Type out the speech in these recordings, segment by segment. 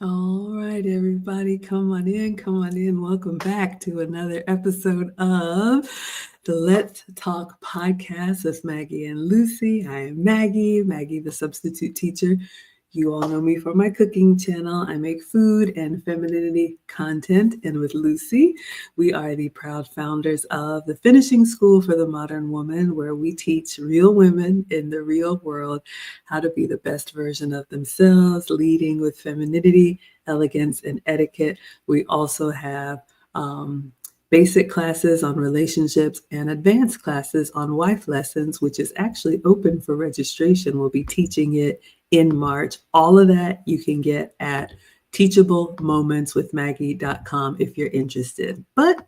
All right, everybody, come on in, come on in. Welcome back to another episode of the Let's Talk podcast with Maggie and Lucy. I am Maggie, the substitute teacher. You all know me for my cooking channel. I make food and femininity content. And with Lucy, we are the proud founders of the Finishing School for the Modern Woman, where we teach real women in the real world how to be the best version of themselves, leading with femininity, elegance, and etiquette. We also have basic classes on relationships and advanced classes on wife lessons, which is actually open for registration. We'll be teaching it in March. All of that you can get at teachablemomentswithmaggie.com if you're interested. But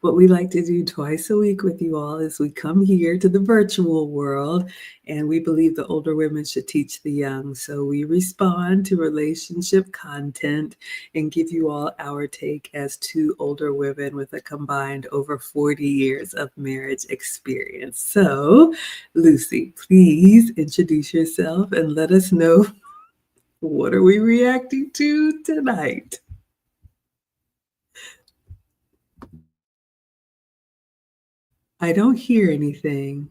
what we like to do twice a week with you all is we come here to the virtual world, and we believe the older women should teach the young. So we respond to relationship content and give you all our take as two older women with a combined over 40 years of marriage experience. So, Lucy, please introduce yourself and let us know, what are we reacting to tonight? I don't hear anything.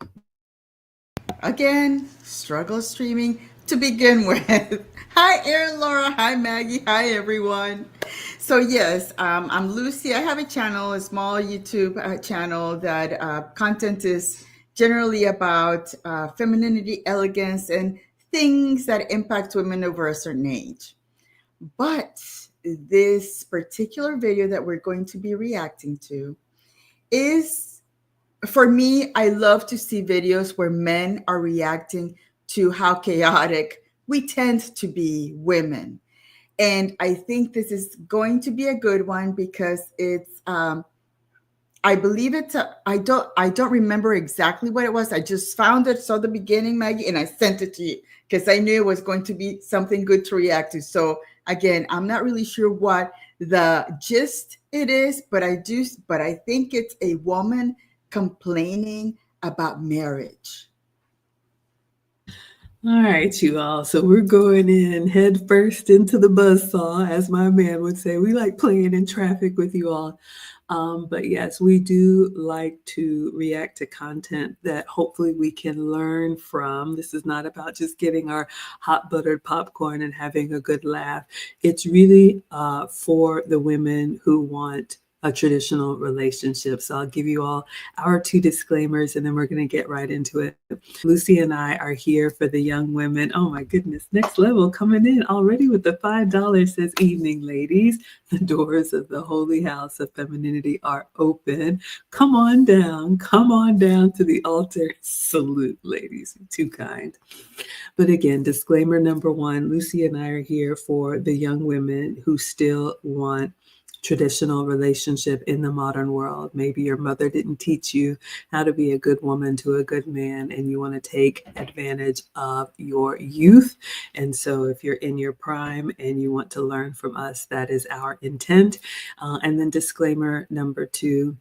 Again, struggle streaming to begin with. Hi, Erin, Laura. Hi, Maggie. Hi, everyone. So yes, I'm Lucy. I have a channel, a small YouTube channel that content is generally about femininity, elegance, and things that impact women over a certain age. But this particular video that we're going to be reacting to is, for me, I love to see videos where men are reacting to how chaotic we tend to be women. And I think this is going to be a good one because it's I believe it's I don't remember exactly what it was. I just found it, saw the beginning, Maggie, and I sent it to you because I knew it was going to be something good to react to. So again, I'm not really sure what the gist it is, but I think it's a woman complaining about marriage. All right, you all. So we're going in head first into the buzzsaw, as my man would say. We like playing in traffic with you all. But yes, we do like to react to content that hopefully we can learn from. This is not about just getting our hot buttered popcorn and having a good laugh. It's really for the women who want a traditional relationship. So I'll give you all our two disclaimers and then we're going to get right into it. Lucy and I are here for the young women. Oh my goodness, next level coming in already with the $5 says, evening, ladies. The doors of the holy house of femininity are open. Come on down to the altar. Salute, ladies. Too kind. But again, disclaimer number one, Lucy and I are here for the young women who still want traditional relationship in the modern world. Maybe your mother didn't teach you how to be a good woman to a good man, and you want to take advantage of your youth. And so if you're in your prime and you want to learn from us, that is our intent. And then disclaimer number two,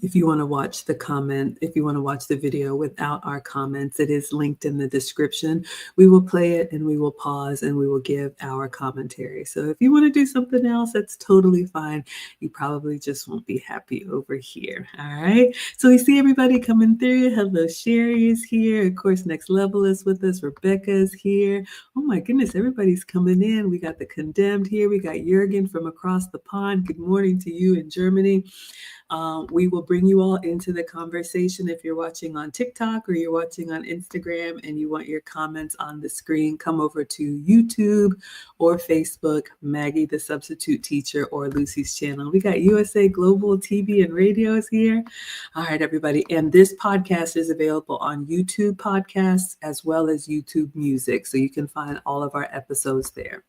if you want to watch the video without our comments, it is linked in the description. We will play it and we will pause and we will give our commentary. So if you want to do something else, that's totally fine. You probably just won't be happy over here. All right. So we see everybody coming through. Hello, Sherry is here. Of course, Next Level is with us. Rebecca is here. Oh my goodness, everybody's coming in. We got the Condemned here. We got Jürgen from across the pond. Good morning to you in Germany. We will bring you all into the conversation. If you're watching on TikTok or you're watching on Instagram and you want your comments on the screen, come over to YouTube or Facebook, Maggie the Substitute Teacher, or Lucy's channel. We got USA Global TV and radios here. All right, everybody. And this podcast is available on YouTube Podcasts as well as YouTube Music. So you can find all of our episodes there.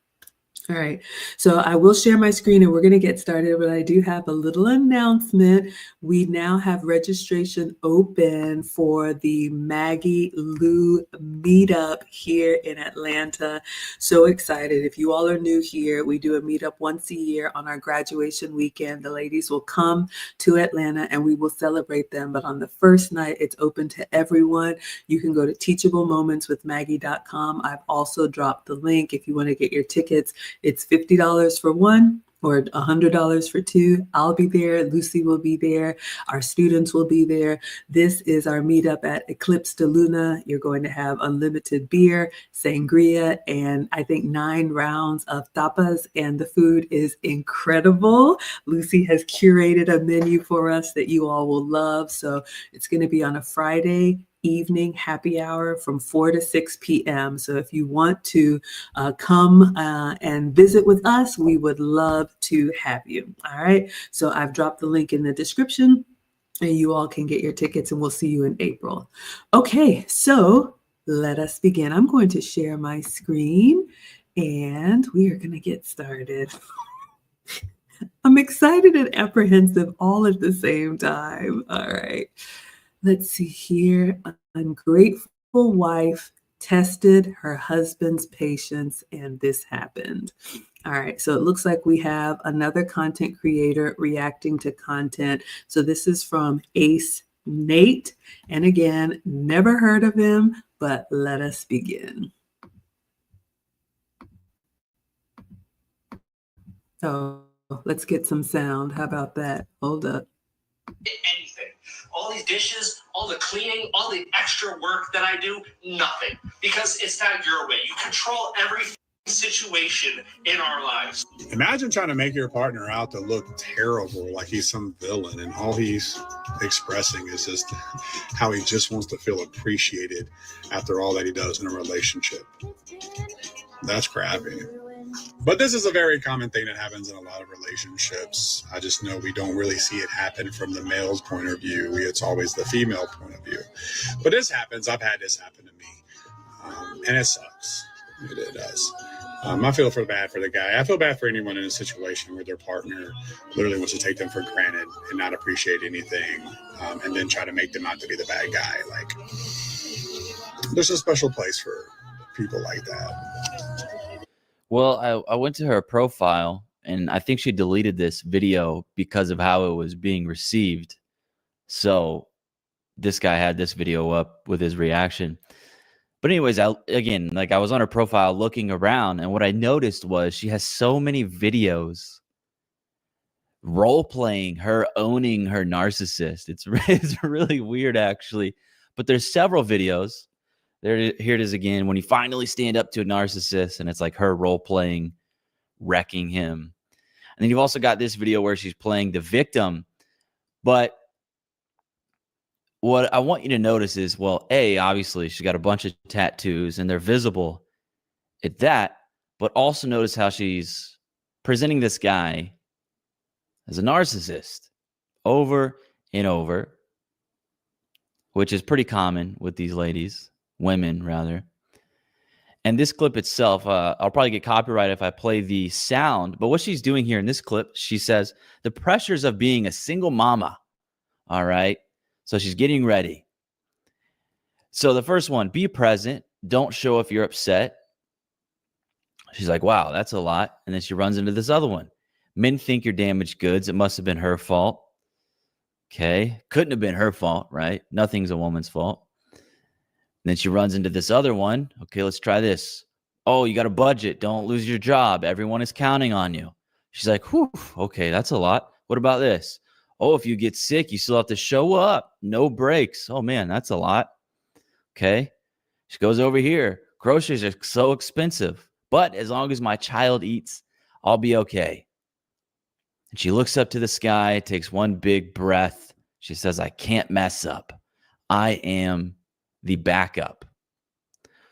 All right, so I will share my screen and we're going to get started, but I do have a little announcement. We now have registration open for the Maggie Lou meetup here in Atlanta. So excited. If you all are new here, we do a meetup once a year on our graduation weekend. The ladies will come to Atlanta and we will celebrate them. But on the first night, it's open to everyone. You can go to teachablemomentswithmaggie.com. I've also dropped the link if you want to get your tickets. It's $50 for one or $100 for two. I'll be there. Lucy will be there. Our students will be there. This is our meetup at Eclipse de Luna. You're going to have unlimited beer, sangria, and I think 9 rounds of tapas, and the food is incredible. Lucy has curated a menu for us that you all will love. So it's going to be on a Friday evening happy hour from 4 to 6 p.m. So if you want to come and visit with us, we would love to have you. All right. So I've dropped the link in the description and you all can get your tickets and we'll see you in April. Okay. So let us begin. I'm going to share my screen and we are going to get started. I'm excited and apprehensive all at the same time. All right. Let's see here. Ungrateful wife tested her husband's patience, and this happened. All right, so it looks like we have another content creator reacting to content. So this is from Ace Nate. And again, never heard of him, but let us begin. So let's get some sound. How about that? Hold up. Anything. All these dishes, all the cleaning, all the extra work that I do, nothing. Because it's not your way. You control every situation in our lives. Imagine trying to make your partner out to look terrible, like he's some villain, and all he's expressing is just how he just wants to feel appreciated after all that he does in a relationship. That's crappy. But this is a very common thing that happens in a lot of relationships. I just know we don't really see it happen from the male's point of view. It's always the female point of view. But this happens. I've had this happen to me. And it sucks. It does. I feel bad for the guy. I feel bad for anyone in a situation where their partner literally wants to take them for granted and not appreciate anything, and then try to make them out to be the bad guy. Like, there's a special place for people like that. Well, I went to her profile, and I think she deleted this video because of how it was being received. So this guy had this video up with his reaction. But anyways, I was on her profile looking around, and what I noticed was she has so many videos role-playing her owning her narcissist. It's really weird, actually. But there's several videos. Here it is again, when you finally stand up to a narcissist, and it's like her role-playing, wrecking him. And then you've also got this video where she's playing the victim. But what I want you to notice is, well, obviously she's got a bunch of tattoos and they're visible at that, but also notice how she's presenting this guy as a narcissist over and over, which is pretty common with these ladies, women rather. And this clip itself, I'll probably get copyrighted if I play the sound, but what she's doing here in this clip, she says, the pressures of being a single mama, all right? So she's getting ready. So the first one, be present. Don't show if you're upset. She's like, wow, that's a lot. And then she runs into this other one. Men think you're damaged goods. It must have been her fault. Okay. Couldn't have been her fault, right? Nothing's a woman's fault. And then she runs into this other one. Okay, let's try this. Oh, you got a budget. Don't lose your job. Everyone is counting on you. She's like, whew, okay, that's a lot. What about this? Oh, if you get sick, you still have to show up. No breaks. Oh, man, that's a lot. Okay. She goes over here. Groceries are so expensive. But as long as my child eats, I'll be okay. And she looks up to the sky, takes one big breath. She says, I can't mess up. I am the backup.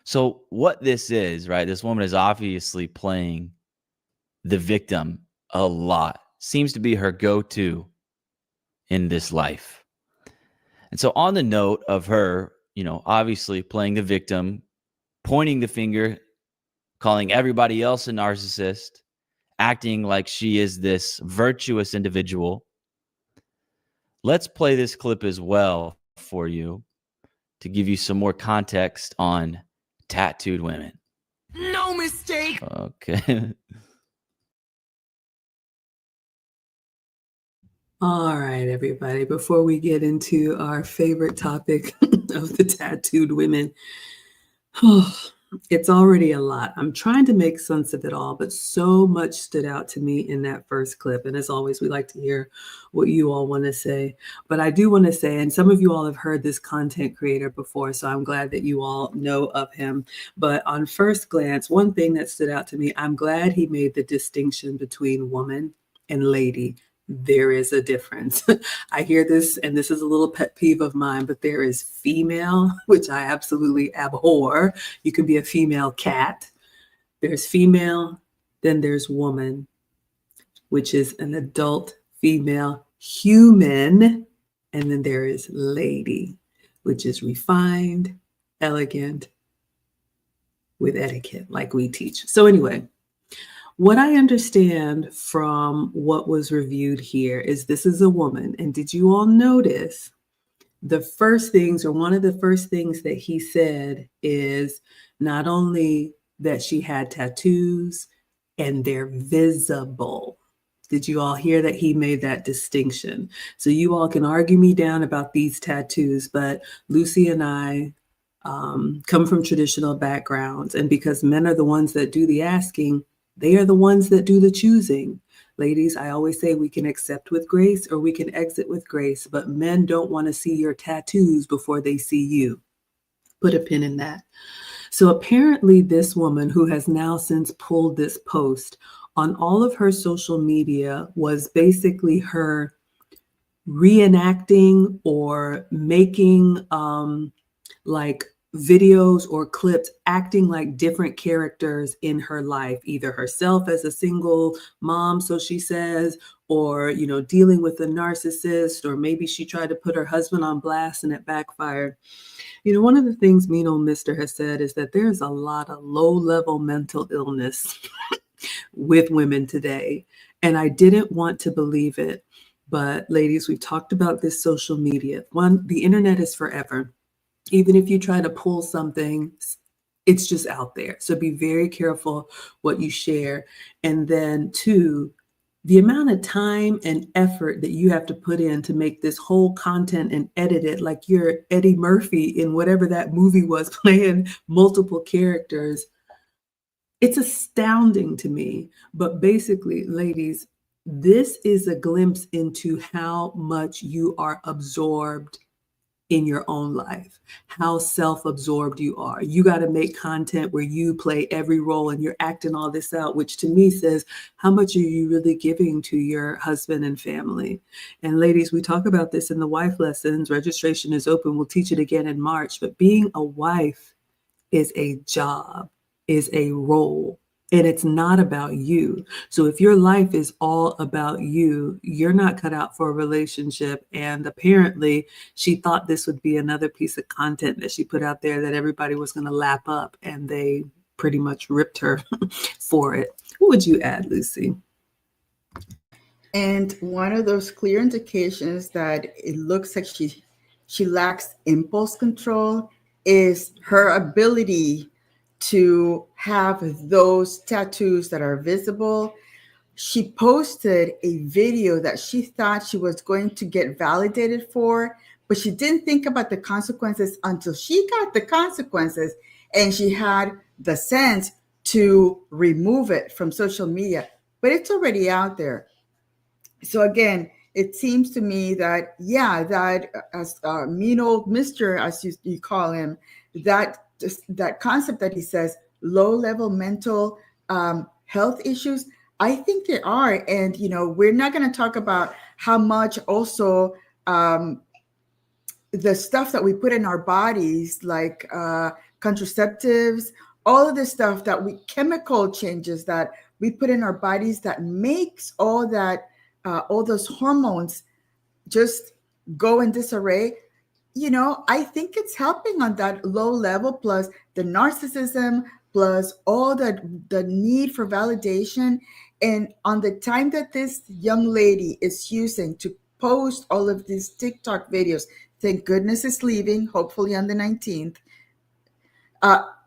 So what this is, right? This woman is obviously playing the victim a lot. Seems to be her go-to in this life. And so on the note of her, obviously playing the victim, pointing the finger, calling everybody else a narcissist, acting like she is this virtuous individual, let's play this clip as well for you to give you some more context on tattooed women. No mistake. Okay. All right, everybody, before we get into our favorite topic of the tattooed women, It's already a lot. I'm trying to make sense of it all, but so much stood out to me in that first clip. And as always, we like to hear what you all want to say. But I do want to say, and some of you all have heard this content creator before, so I'm glad that you all know of him. But on first glance, one thing that stood out to me, I'm glad he made the distinction between woman and lady. There is a difference. I hear this, and this is a little pet peeve of mine, but there is female, which I absolutely abhor. You can be a female cat. There's female, then there's woman, which is an adult female human. And then there is lady, which is refined, elegant, with etiquette, like we teach. So anyway, what I understand from what was reviewed here is this is a woman. And did you all notice the first things, or one of the first things that he said is not only that she had tattoos and they're visible. Did you all hear that he made that distinction? So you all can argue me down about these tattoos, but Lucy and I come from traditional backgrounds. And because men are the ones that do the asking, they are the ones that do the choosing. Ladies, I always say we can accept with grace or we can exit with grace, but men don't want to see your tattoos before they see you. Put a pin in that. So apparently this woman, who has now since pulled this post on all of her social media, was basically her reenacting or making like videos or clips acting like different characters in her life, either herself as a single mom, so she says, or, you know, dealing with a narcissist, or maybe she tried to put her husband on blast and it backfired. You know, one of the things Mean Old Mister has said is that there's a lot of low-level mental illness with women today. And I didn't want to believe it. But ladies, we've talked about this social media. One, the internet is forever. Even if you try to pull something, it's just out there. So be very careful what you share. And then two, the amount of time and effort that you have to put in to make this whole content and edit it like you're Eddie Murphy in whatever that movie was, playing multiple characters. It's astounding to me. But basically, ladies, this is a glimpse into how much you are absorbed in your own life, how self-absorbed you are. You got to make content where you play every role and you're acting all this out, which to me says, how much are you really giving to your husband and family? And ladies, we talk about this in the wife lessons. Registration is open. We'll teach it again in March. But being a wife is a job, is a role. And it's not about you. So if your life is all about you, you're not cut out for a relationship. And apparently she thought this would be another piece of content that she put out there that everybody was going to lap up, and they pretty much ripped her for it. What would you add, Lucy? And one of those clear indications that it looks like she lacks impulse control is her ability to have those tattoos that are visible. She posted a video that she thought she was going to get validated for, but she didn't think about the consequences until she got the consequences, and she had the sense to remove it from social media. But it's already out there. So again, it seems to me that, yeah, that as Mean Old Mister, as you call him, that concept that he says, low-level mental health issues, I think there are. And, you know, we're not going to talk about how much also the stuff that we put in our bodies, like contraceptives, all of the stuff that chemical changes that we put in our bodies that makes all those hormones just go in disarray. You know, I think it's helping on that low level, plus the narcissism, plus all the need for validation. And on the time that this young lady is using to post all of these TikTok videos, thank goodness it's leaving, hopefully on the 19th,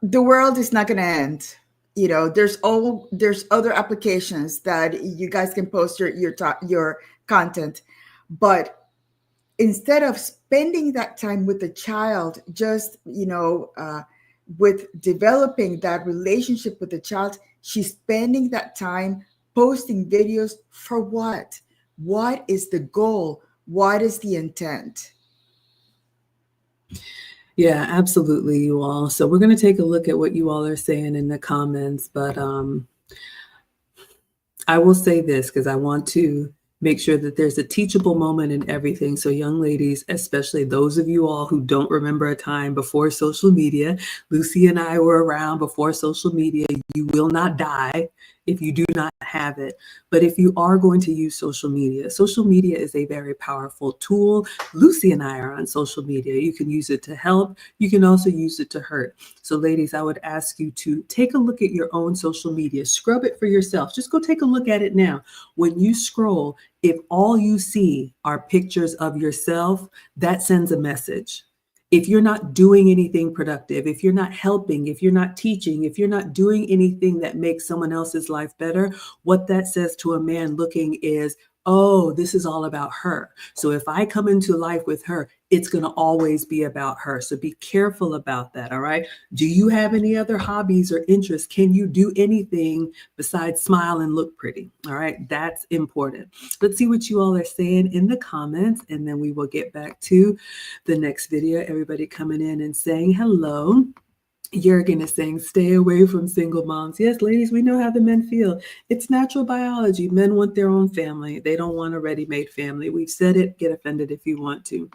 the world is not going to end. You know, there's other applications that you guys can post your content, but instead of spending that time with the child, just, you know, with developing that relationship with the child, she's spending that time posting videos for what? What is the goal? What is the intent? Yeah, absolutely, you all. So we're going to take a look at what you all are saying in the comments, but I will say this because I want to make sure that there's a teachable moment in everything. So young ladies, especially those of you all who don't remember a time before social media, Lucy and I were around before social media. You will not die if you do not have it. But if you are going to use social media is a very powerful tool. Lucy and I are on social media. You can use it to help. You can also use it to hurt. So ladies, I would ask you to take a look at your own social media. Scrub it for yourself. Just go take a look at it now. When you scroll, if all you see are pictures of yourself, that sends a message. If you're not doing anything productive, if you're not helping, if you're not teaching, if you're not doing anything that makes someone else's life better, what that says to a man looking is, oh, this is all about her. So if I come into life with her, it's going to always be about her. So be careful about that. All right. Do you have any other hobbies or interests? Can you do anything besides smile and look pretty? All right. That's important. Let's see what you all are saying in the comments, and then we will get back to the next video. Everybody coming in and saying hello. Jurgen is saying, stay away from single moms. Yes, ladies, we know how the men feel. It's natural biology. Men want their own family. They don't want a ready-made family. We've said it. Get offended if you want to.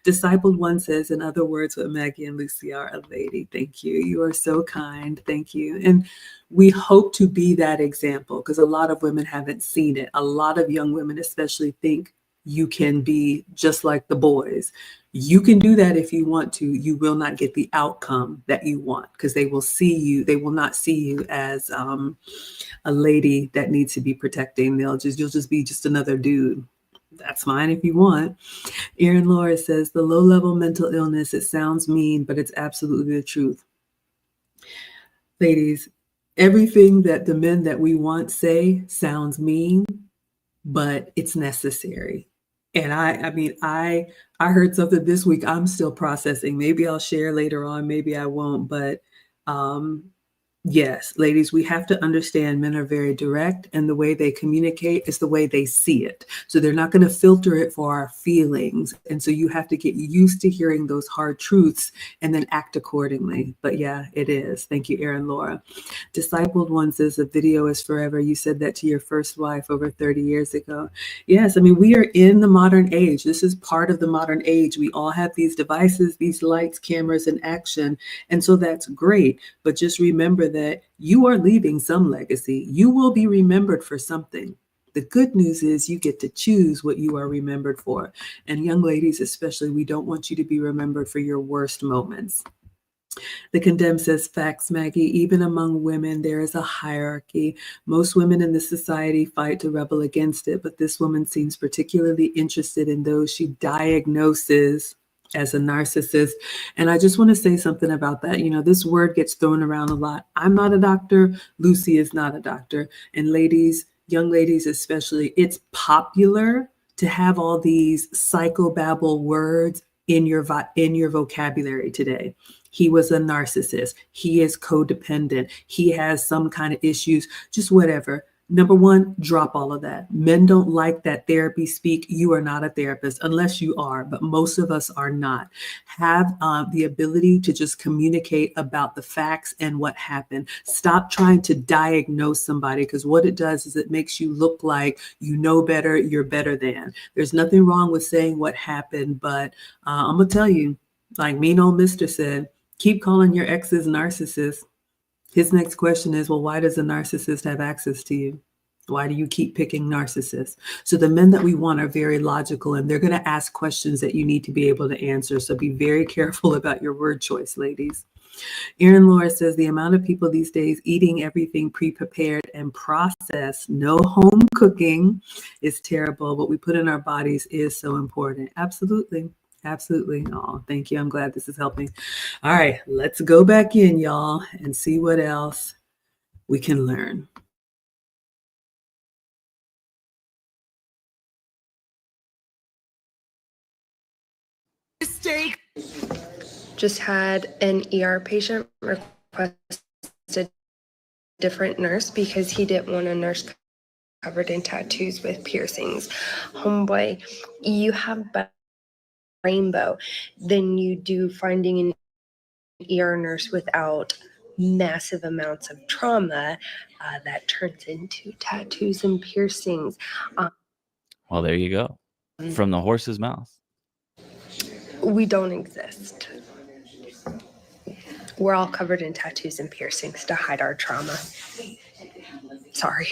Discipled One says, in other words, what Maggie and Lucy are, a lady. Thank you. You are so kind. Thank you. And we hope to be that example because a lot of women haven't seen it. A lot of young women especially think you can be just like the boys. You can do that if you want to. You will not get the outcome that you want because they will see you. They will not see you as a lady that needs to be protecting. You'll just be just another dude. That's fine if you want. Erin Laura says, the low-level mental illness, it sounds mean, but it's absolutely the truth. Ladies, everything that the men that we want say sounds mean, but it's necessary. And I heard something this week I'm still processing. Maybe I'll share later on, maybe I won't, but yes, ladies, we have to understand men are very direct, and the way they communicate is the way they see it. So they're not going to filter it for our feelings. And so you have to get used to hearing those hard truths and then act accordingly. But yeah, it is. Thank you, Erin Laura. Discipled One says the video is forever. You said that to your first wife over 30 years ago. Yes, I mean, we are in the modern age. This is part of the modern age. We all have these devices, these lights, cameras, and action. And so that's great. But just remember that you are leaving some legacy. You will be remembered for something. The good news is you get to choose what you are remembered for. And young ladies, especially, we don't want you to be remembered for your worst moments. The Condemned says, facts, Maggie, even among women, there is a hierarchy. Most women in this society fight to rebel against it, but this woman seems particularly interested in those she diagnoses as a narcissist. And I just want to say something about that. You know, this word gets thrown around a lot. I'm not a doctor. Lucy is not a doctor. And ladies, young ladies especially, it's popular to have all these psychobabble words in your vocabulary today. He was a narcissist. He is codependent. He has some kind of issues, just whatever. Number one, drop all of that. Men don't like that therapy speak. You are not a therapist unless you are, but most of us are not. Have the ability to just communicate about the facts and what happened. Stop trying to diagnose somebody, because what it does is it makes you look like you know better, you're better than. There's nothing wrong with saying what happened, but I'm going to tell you, like mean old mister said, keep calling your exes narcissists. His next question is, well, why does a narcissist have access to you? Why do you keep picking narcissists? So the men that we want are very logical, and they're going to ask questions that you need to be able to answer. So be very careful about your word choice, ladies. Erin Laura says the amount of people these days eating everything pre-prepared and processed, no home cooking, is terrible. What we put in our bodies is so important. Absolutely. Absolutely. Oh, thank you. I'm glad this is helping. All right, let's go back in, y'all, and see what else we can learn. Mistake. just had an ER patient request a different nurse because he didn't want a nurse covered in tattoos with piercings. Homeboy, you have better rainbow than you do finding an ER nurse without massive amounts of trauma that turns into tattoos and piercings. Well, there you go. From the horse's mouth. We don't exist. We're all covered in tattoos and piercings to hide our trauma. Sorry.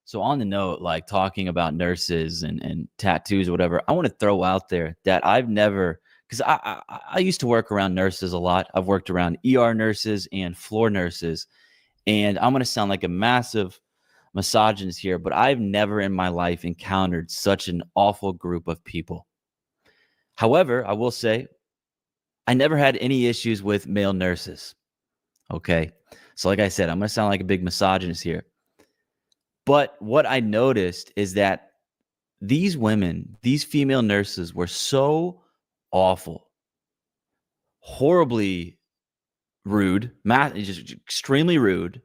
So on the note, like talking about nurses and tattoos or whatever, I want to throw out there that I've never, because I used to work around nurses a lot. I've worked around ER nurses and floor nurses. And I'm going to sound like a massive misogynist here, but I've never in my life encountered such an awful group of people. However, I will say I never had any issues with male nurses. Okay. So like I said, I'm going to sound like a big misogynist here. But what I noticed is that these women, these female nurses were so awful, horribly rude, just extremely rude,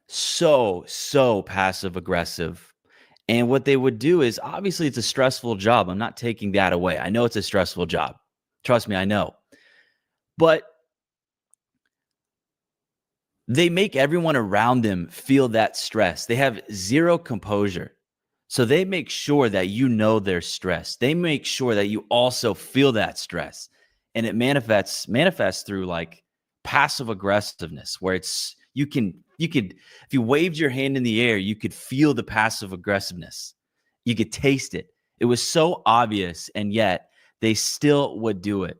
so passive aggressive. And what they would do is, obviously it's a stressful job. I'm not taking that away. I know it's a stressful job. Trust me, I know. But they make everyone around them feel that stress. They have zero composure. So they make sure that you know they're stressed. They make sure that you also feel that stress. And it manifests through like passive aggressiveness, where it's you could if you waved your hand in the air, you could feel the passive aggressiveness. You could taste it. It was so obvious, and yet they still would do it.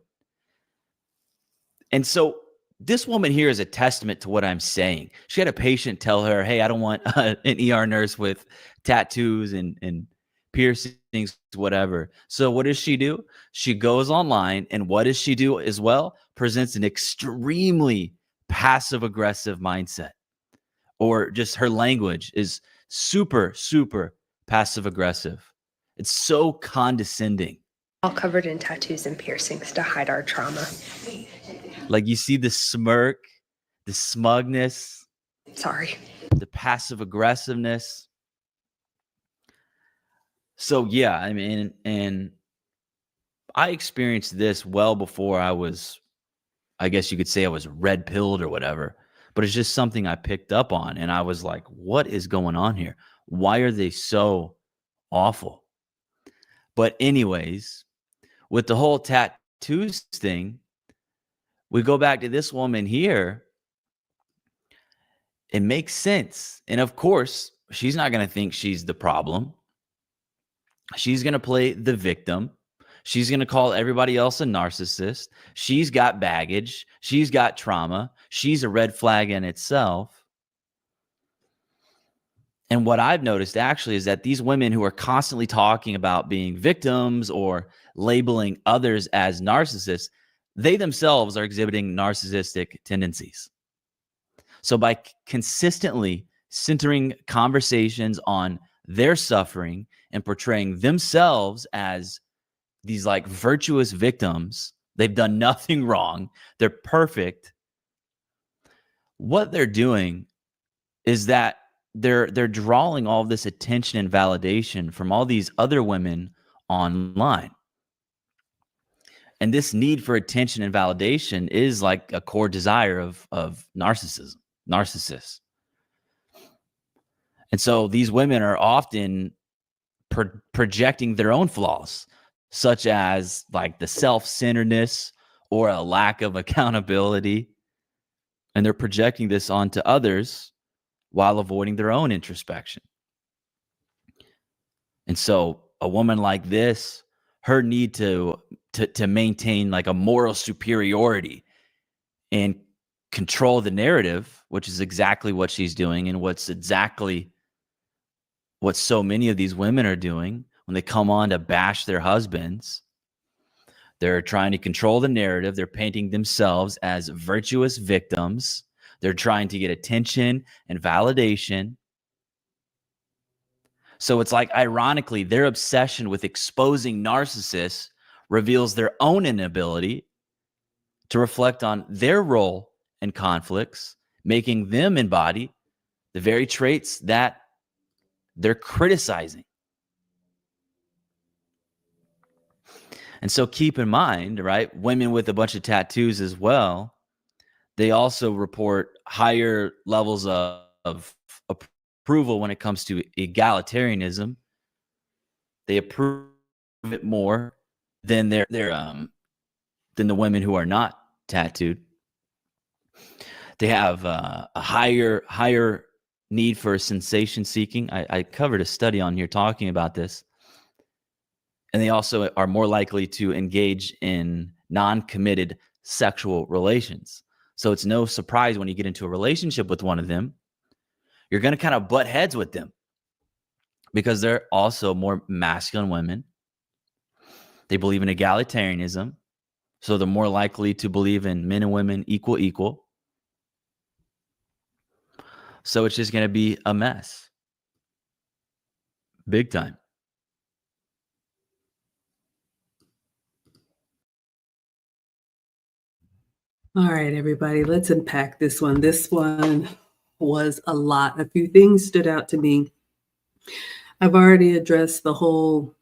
And so this woman here is a testament to what I'm saying. She had a patient tell her, hey, I don't want an ER nurse with tattoos and piercings, whatever. So what does she do? She goes online, and what does she do as well? Presents an extremely passive aggressive mindset, or just her language is super, super passive aggressive. It's so condescending. All covered in tattoos and piercings to hide our trauma. Like you see the smirk, the smugness. Sorry. The passive aggressiveness. So yeah, I mean, and I experienced this well before I was, I guess you could say I was red pilled or whatever, but it's just something I picked up on. And I was like, what is going on here? Why are they so awful? But anyways, with the whole tattoos thing, we go back to this woman here. It makes sense. And of course, she's not going to think she's the problem. She's going to play the victim. She's going to call everybody else a narcissist. She's got baggage. She's got trauma. She's a red flag in itself. And what I've noticed actually is that these women who are constantly talking about being victims or labeling others as narcissists, they themselves are exhibiting narcissistic tendencies. So by consistently centering conversations on their suffering and portraying themselves as these like virtuous victims, they've done nothing wrong, they're perfect. What they're doing is that they're drawing all this attention and validation from all these other women online. And this need for attention and validation is like a core desire of narcissists. And so these women are often projecting their own flaws, such as like the self-centeredness or a lack of accountability. And they're projecting this onto others while avoiding their own introspection. And so a woman like this, her need to maintain like a moral superiority and control the narrative, which is exactly what she's doing, and what's exactly what so many of these women are doing when they come on to bash their husbands. They're trying to control the narrative. They're painting themselves as virtuous victims. They're trying to get attention and validation. So it's like, ironically, their obsession with exposing narcissists reveals their own inability to reflect on their role in conflicts, making them embody the very traits that they're criticizing. And so keep in mind, right, women with a bunch of tattoos as well, they also report higher levels of approval when it comes to egalitarianism. They approve it more than than the women who are not tattooed. They have a higher need for sensation seeking. I covered a study on here talking about this. And they also are more likely to engage in non-committed sexual relations. So it's no surprise when you get into a relationship with one of them, you're going to kind of butt heads with them because they're also more masculine women. They believe in egalitarianism. So they're more likely to believe in men and women equal. So it's just going to be a mess. Big time. All right, everybody, let's unpack this one. This one was a lot. A few things stood out to me. I've already addressed the whole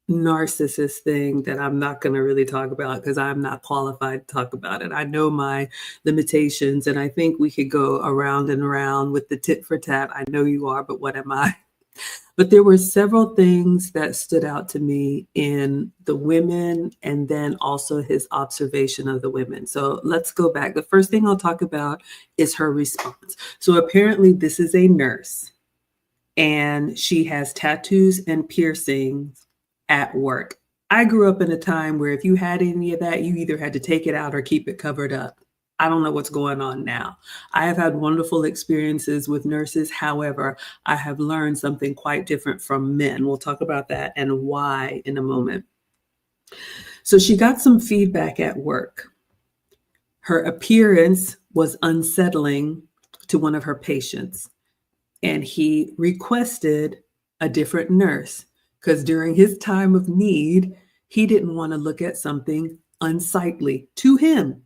narcissist thing that I'm not going to really talk about because I'm not qualified to talk about it. I know my limitations, and I think we could go around and around with the tit for tat. I know you are, but what am I? But there were several things that stood out to me in the women and then also his observation of the women. So let's go back. The first thing I'll talk about is her response. So apparently this is a nurse and she has tattoos and piercings at work. I grew up in a time where if you had any of that, you either had to take it out or keep it covered up. I don't know what's going on now. I have had wonderful experiences with nurses. However, I have learned something quite different from men. We'll talk about that and why in a moment. So she got some feedback at work. Her appearance was unsettling to one of her patients, and he requested a different nurse because during his time of need, he didn't want to look at something unsightly to him.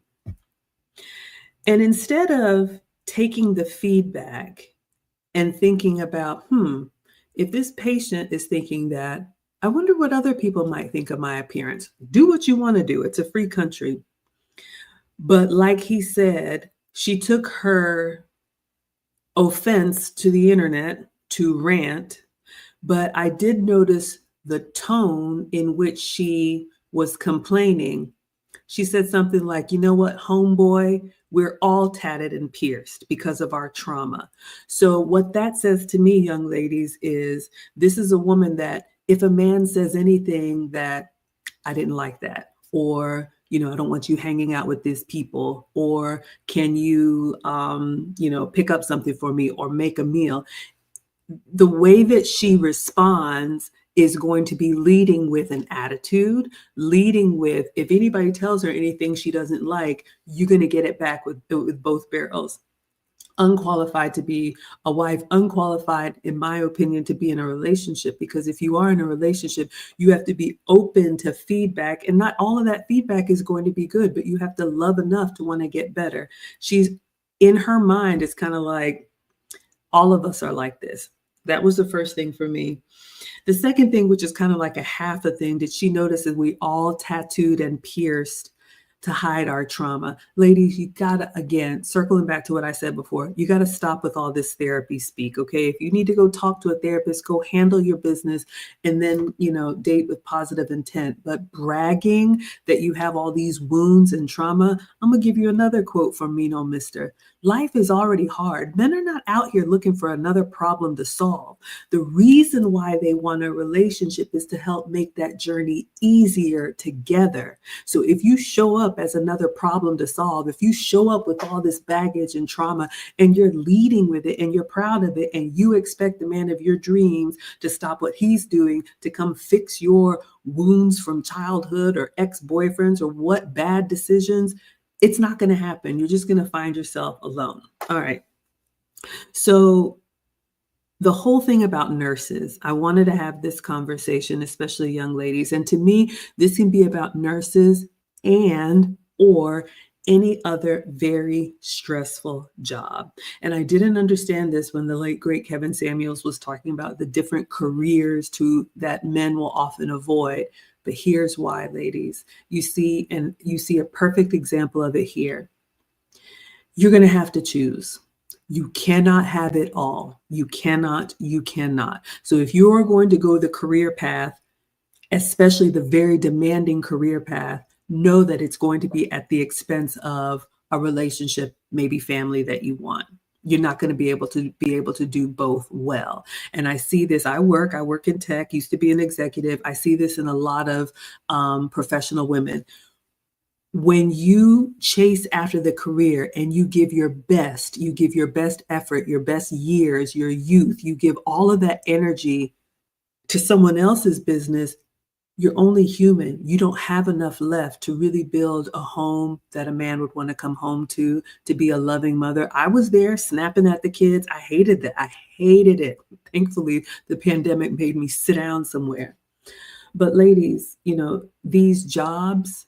And instead of taking the feedback and thinking about, if this patient is thinking that, I wonder what other people might think of my appearance. Do what you want to do. It's a free country. But like he said, she took her offense to the internet to rant. But I did notice the tone in which she was complaining. She said something like, you know what, homeboy, we're all tatted and pierced because of our trauma. So what that says to me, young ladies, is this is a woman that if a man says anything that I didn't like that, or, I don't want you hanging out with these people, or can you, pick up something for me or make a meal? The way that she responds is going to be leading with an attitude, leading with, if anybody tells her anything she doesn't like, you're going to get it back with both barrels. Unqualified to be a wife, unqualified, in my opinion, to be in a relationship, because if you are in a relationship, you have to be open to feedback, and not all of that feedback is going to be good, but you have to love enough to want to get better. She's, in her mind, it's kind of like, all of us are like this. That was the first thing for me. The second thing, which is kind of like a half a thing, did she notice that we all tattooed and pierced to hide our trauma? Ladies, you gotta, again, circling back to what I said before, you gotta stop with all this therapy speak, okay? If you need to go talk to a therapist, go handle your business and then, date with positive intent. But bragging that you have all these wounds and trauma, I'm gonna give you another quote from Mean Old Mister. Life is already hard. Men are not out here looking for another problem to solve. The reason why they want a relationship is to help make that journey easier together. So if you show up as another problem to solve, if you show up with all this baggage and trauma and you're leading with it and you're proud of it and you expect the man of your dreams to stop what he's doing to come fix your wounds from childhood or ex-boyfriends or what bad decisions, it's not going to happen. You're just going to find yourself alone. All right. So the whole thing about nurses, I wanted to have this conversation, especially young ladies. And to me, this can be about nurses and or any other very stressful job. And I didn't understand this when the late great Kevin Samuels was talking about the different careers that men will often avoid. But here's why, ladies. You see a perfect example of it here. You're going to have to choose. You cannot have it all. You cannot. So if you're going to go the career path, especially the very demanding career path, know that it's going to be at the expense of a relationship, maybe family that you want. You're not going to be able to do both well. And I see this. I work in tech, used to be an executive. I see this in a lot of professional women. When you chase after the career and you give your best effort, your best years, your youth, you give all of that energy to someone else's business, you're only human. You don't have enough left to really build a home that a man would want to come home to be a loving mother. I was there snapping at the kids. I hated that. I hated it. Thankfully, the pandemic made me sit down somewhere. But ladies, these jobs,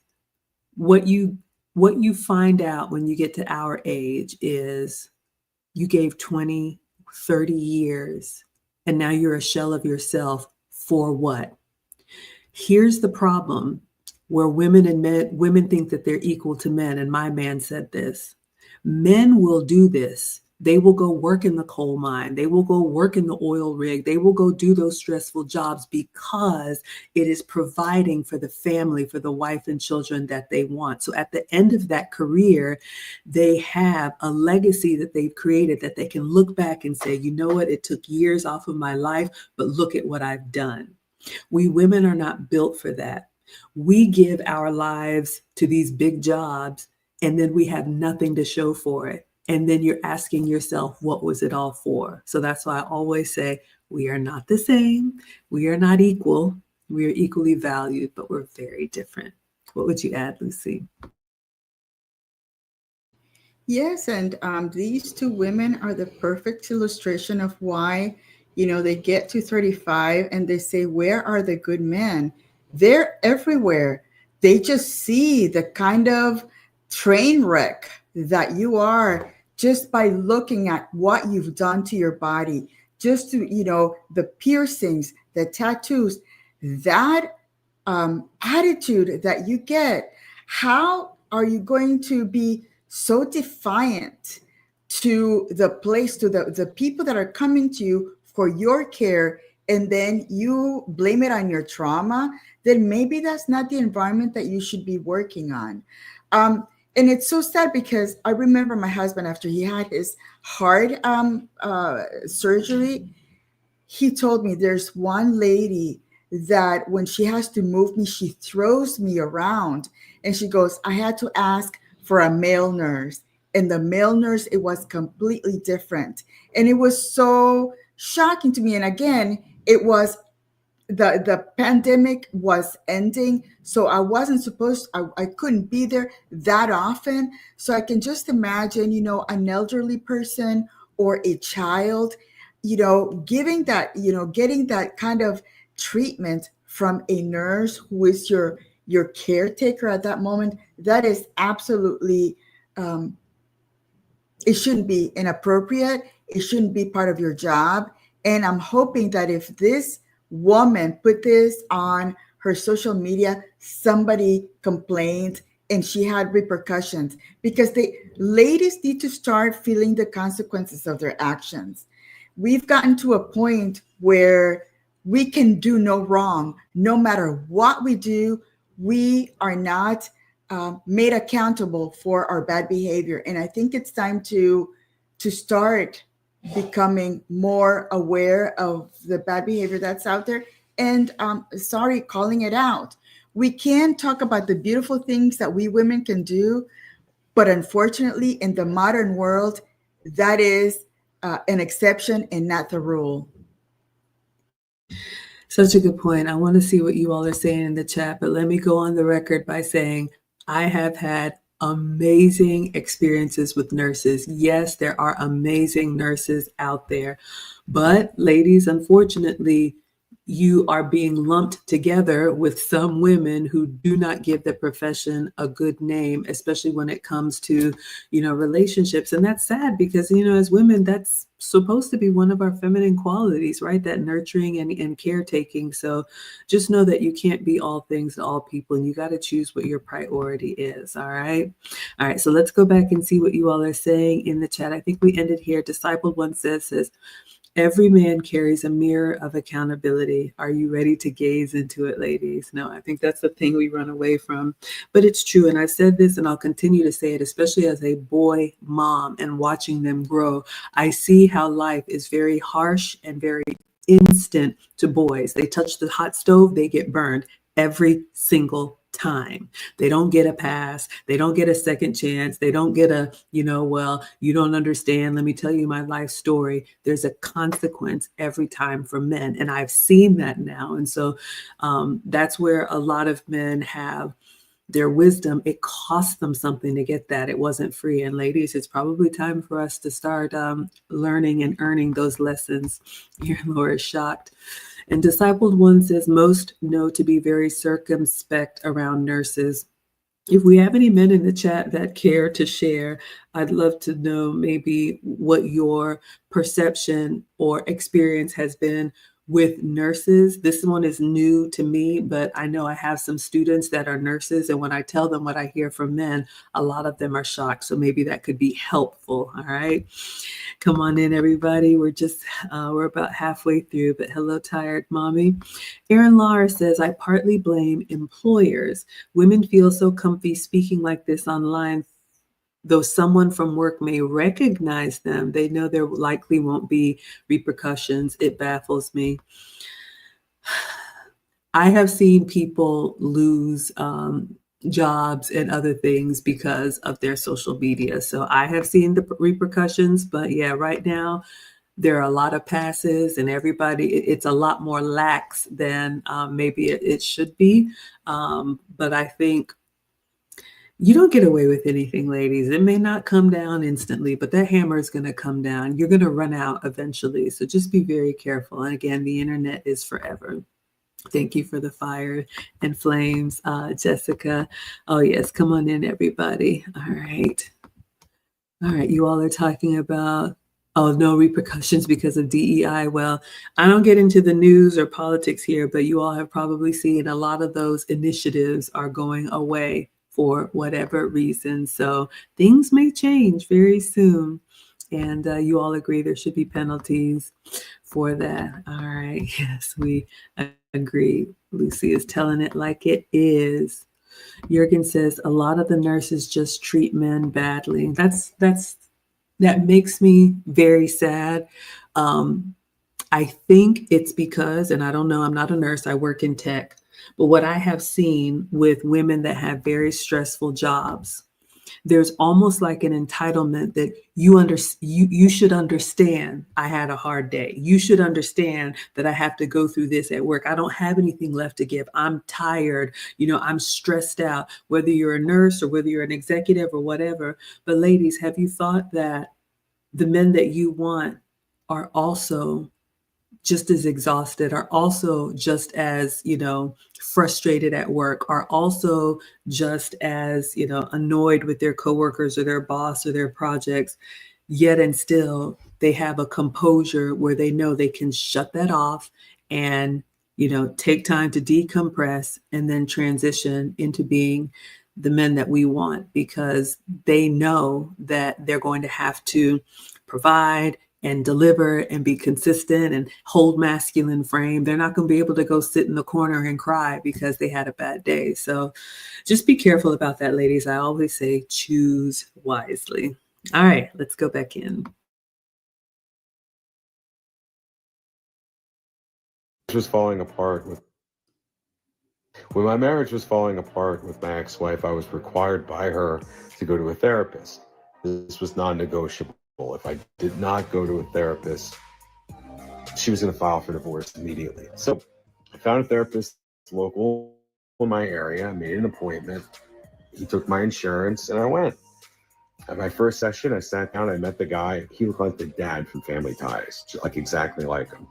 what you find out when you get to our age is you gave 20, 30 years, and now you're a shell of yourself for what? Here's the problem where women think that they're equal to men. And my man said this: men will do this. They will go work in the coal mine. They will go work in the oil rig. They will go do those stressful jobs because it is providing for the family, for the wife and children that they want. So at the end of that career, they have a legacy that they've created that they can look back and say, you know what, it took years off of my life, but look at what I've done. We women are not built for that. We give our lives to these big jobs, and then we have nothing to show for it. And then you're asking yourself, what was it all for? So that's why I always say, we are not the same. We are not equal. We are equally valued, but we're very different. What would you add, Lucy? Yes, and these two women are the perfect illustration of why, they get to 35 and they say, where are the good men? They're everywhere. They just see the kind of train wreck that you are just by looking at what you've done to your body, just to, the piercings, the tattoos, that attitude that you get. How are you going to be so defiant to the place, to the people that are coming to you for your care, and then you blame it on your trauma? Then maybe that's not the environment that you should be working on. And it's so sad because I remember my husband, after he had his heart surgery, he told me there's one lady that when she has to move me, she throws me around and she goes, I had to ask for a male nurse. And the male nurse, it was completely different. And it was so shocking to me. And again, it was the pandemic was ending. So I wasn't I couldn't be there that often. So I can just imagine, an elderly person or a child, getting that kind of treatment from a nurse who is your caretaker at that moment. That is absolutely, it shouldn't be inappropriate. It shouldn't be part of your job. And I'm hoping that if this woman put this on her social media, somebody complained and she had repercussions, because the ladies need to start feeling the consequences of their actions. We've gotten to a point where we can do no wrong. No matter what we do, we are not made accountable for our bad behavior. And I think it's time to start becoming more aware of the bad behavior that's out there and calling it out. We can talk about the beautiful things that we women can do, but unfortunately in the modern world, that is an exception and not the rule. Such a good point. I want to see what you all are saying in the chat, but let me go on the record by saying I have had amazing experiences with nurses. Yes, there are amazing nurses out there, but ladies, unfortunately, you are being lumped together with some women who do not give the profession a good name, especially when it comes to, relationships. And that's sad because, as women, that's supposed to be one of our feminine qualities, right? That nurturing and caretaking. So just know that you can't be all things to all people, and you got to choose what your priority is. All right. All right. So let's go back and see what you all are saying in the chat. I think we ended here. Discipled One says, every man carries a mirror of accountability. Are you ready to gaze into it, ladies? No, I think that's the thing we run away from. But it's true. And I've said this and I'll continue to say it, especially as a boy mom and watching them grow. I see how life is very harsh and very instant to boys. They touch the hot stove, they get burned every single time. They don't get a pass. They don't get a second chance. They don't get a, well, you don't understand. Let me tell you my life story. There's a consequence every time for men. And I've seen that now. And so that's where a lot of men have their wisdom. It cost them something to get that. It wasn't free. And ladies, it's probably time for us to start learning and earning those lessons. Here, Laura's shocked. And Discipled One says, most know to be very circumspect around nurses. If we have any men in the chat that care to share, I'd love to know maybe what your perception or experience has been with nurses. This one is new to me, but I know I have some students that are nurses. And when I tell them what I hear from men, a lot of them are shocked. So maybe that could be helpful. All right. Come on in, everybody. We're about halfway through, but hello, tired mommy. Erin Lar says, I partly blame employers. Women feel so comfy speaking like this online. Though someone from work may recognize them, they know there likely won't be repercussions. It baffles me. I have seen people lose jobs and other things because of their social media. So I have seen the repercussions, but yeah, right now there are a lot of passes and it's a lot more lax than maybe it should be. But I think you don't get away with anything, ladies. It may not come down instantly, but that hammer is going to come down. You're going to run out eventually. So just be very careful. And again, the internet is forever. Thank you for the fire and flames, Jessica. Oh, yes. Come on in, everybody. All right. All right. You all are talking about, no repercussions because of DEI. Well, I don't get into the news or politics here, but you all have probably seen a lot of those initiatives are going away for whatever reason. So things may change very soon. And you all agree there should be penalties for that. All right. Yes, we agree. Lucy is telling it like it is. Jurgen says a lot of the nurses just treat men badly. That makes me very sad. I think it's because, and I don't know, I'm not a nurse, I work in tech, but what I have seen with women that have very stressful jobs, there's almost like an entitlement that you should understand I had a hard day. You should understand that I have to go through this at work. I don't have anything left to give. I'm tired. I'm stressed out, whether you're a nurse or whether you're an executive or whatever. But ladies, have you thought that the men that you want are also just as exhausted, are also just as, frustrated at work, are also just as, annoyed with their coworkers or their boss or their projects, yet and still they have a composure where they know they can shut that off and, take time to decompress and then transition into being the men that we want, because they know that they're going to have to provide and deliver and be consistent and hold masculine frame. They're not going to be able to go sit in the corner and cry because they had a bad day. So just be careful about that, ladies. I always say choose wisely. All right, let's go back in. Was falling apart when my marriage was falling apart with my ex-wife, I was required by her to go to a therapist. This was non-negotiable. If I did not go to a therapist, she was going to file for divorce immediately. So I found a therapist local in my area. I made an appointment. He took my insurance and I went. At my first session, I sat down, I met the guy. He looked like the dad from Family Ties, like exactly like him.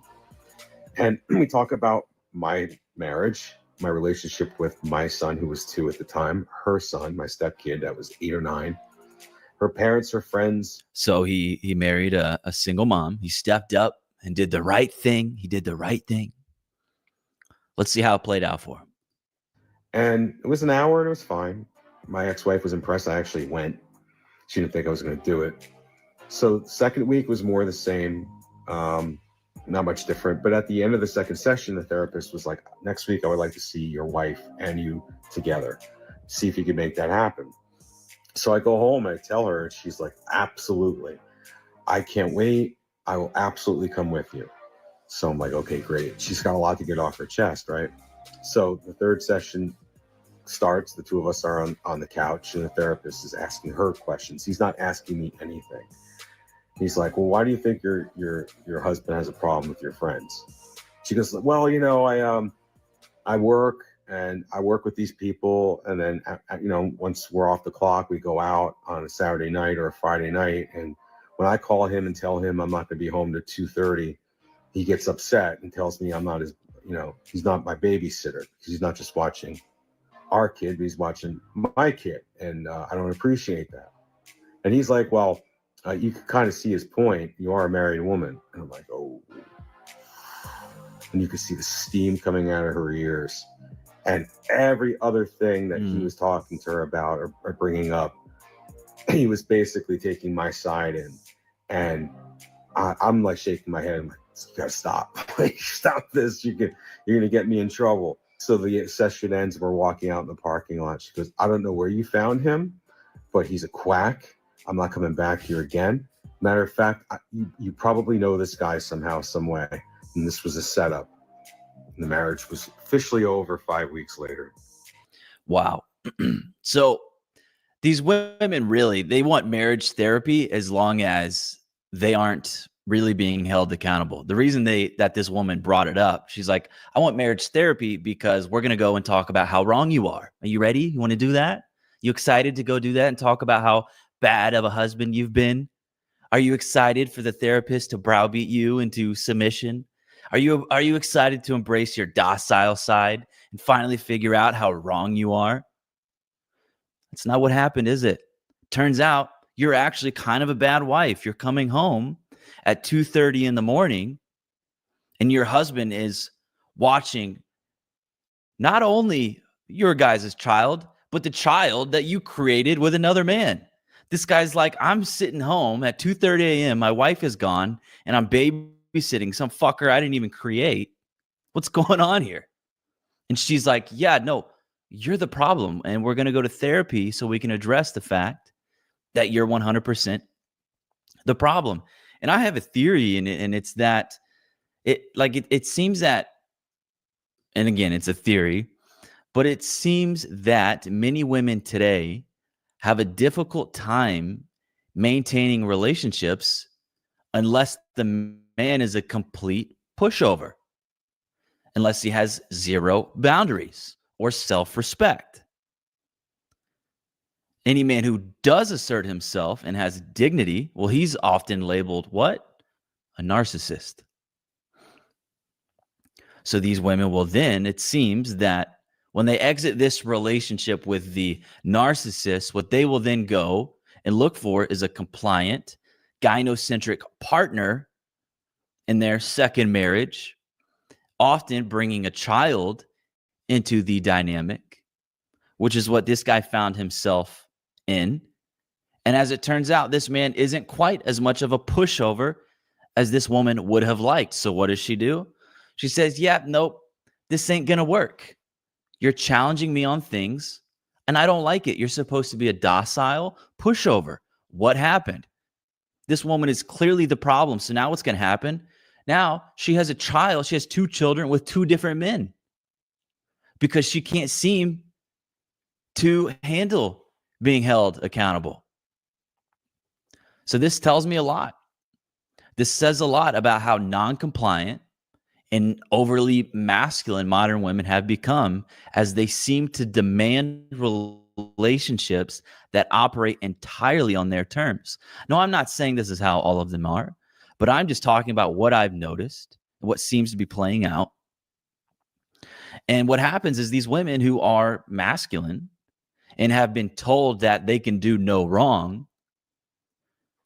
And we talk about my marriage, my relationship with my son, who was 2 at the time, her son, my stepkid, that was 8 or 9, her parents, her friends. So he married a single mom. He stepped up and did the right thing. He did the right thing. Let's see how it played out for him. And it was an hour and it was fine. My ex-wife was impressed. I actually went. She didn't think I was going to do it. So the second week was more the same, not much different. But at the end of the second session, the therapist was like, next week, I would like to see your wife and you together. See if you can make that happen. So I go home and I tell her, and she's like, absolutely. I can't wait. I will absolutely come with you. So I'm like, okay, great. She's got a lot to get off her chest, right? So the third session starts. The two of us are on the couch, and the therapist is asking her questions. He's not asking me anything. He's like, well, why do you think your husband has a problem with your friends? She goes, well, I work with these people, and then once we're off the clock, we go out on a Saturday night or a Friday night, and when I call him and tell him I'm not going to be home to 2:30, he gets upset and tells me I'm not his, he's not my babysitter, because he's not just watching our kid, but he's watching my kid, and I don't appreciate that. And he's like, well, you can kind of see his point. You are a married woman. And I'm like, oh. And you could see the steam coming out of her ears. And every other thing that he was talking to her about or bringing up, he was basically taking my side in. And I'm like shaking my head. I'm like, you gotta stop. Like, stop this. You're gonna get me in trouble. So the session ends. We're walking out in the parking lot. She goes, I don't know where you found him, but he's a quack. I'm not coming back here again. Matter of fact, you probably know this guy somehow, some way. And this was a setup. And the marriage was officially over 5 weeks later. Wow. So these women really, they want marriage therapy as long as they aren't really being held accountable. The reason that this woman brought it up, she's like, I want marriage therapy because we're going to go and talk about how wrong you are. Are you ready? You want to do that? You excited to go do that and talk about how bad of a husband you've been? Are you excited for the therapist to browbeat you into submission? Are you excited to embrace your docile side and finally figure out how wrong you are? That's not what happened, is it? Turns out you're actually kind of a bad wife. You're coming home at 2:30 in the morning, and your husband is watching not only your guys' child, but the child that you created with another man. This guy's like, I'm sitting home at 2:30 a.m. My wife is gone, and I'm babysitting some fucker I didn't even create. What's going on here? And she's like, yeah, no, you're the problem. And we're going to go to therapy so we can address the fact that you're 100% the problem. And I have a theory in it, and it's that it seems that, and again, it's a theory, but it seems that many women today have a difficult time maintaining relationships unless the man is a complete pushover, unless he has zero boundaries or self-respect. Any man who does assert himself and has dignity, well, he's often labeled what? A narcissist. So these women will then, it seems that when they exit this relationship with the narcissist, what they will then go and look for is a compliant, gynocentric partner in their second marriage, often bringing a child into the dynamic, which is what this guy found himself in. And as it turns out, this man isn't quite as much of a pushover as this woman would have liked. So what does she do? She says, yeah, nope, this ain't going to work. You're challenging me on things, and I don't like it. You're supposed to be a docile pushover. What happened? This woman is clearly the problem. So now what's going to happen? Now she has a child. She has 2 children with 2 different men because she can't seem to handle being held accountable. So this tells me a lot. This says a lot about how non-compliant and overly masculine modern women have become as they seem to demand relationships that operate entirely on their terms. No, I'm not saying this is how all of them are, but I'm just talking about what I've noticed what seems to be playing out. And what happens is these women who are masculine and have been told that they can do no wrong,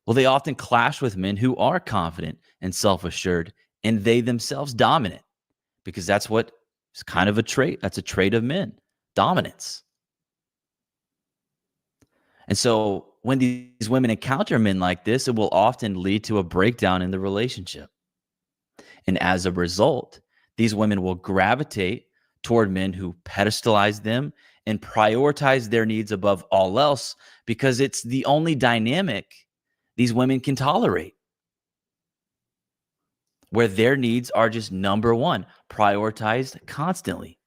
well, they often clash with men who are confident and self-assured, and they themselves dominant, because that's what is kind of a trait. That's a trait of men, dominance. And so when these women encounter men like this, it will often lead to a breakdown in the relationship. And as a result, these women will gravitate toward men who pedestalize them and prioritize their needs above all else, because it's the only dynamic these women can tolerate, where their needs are just number one, prioritized constantly.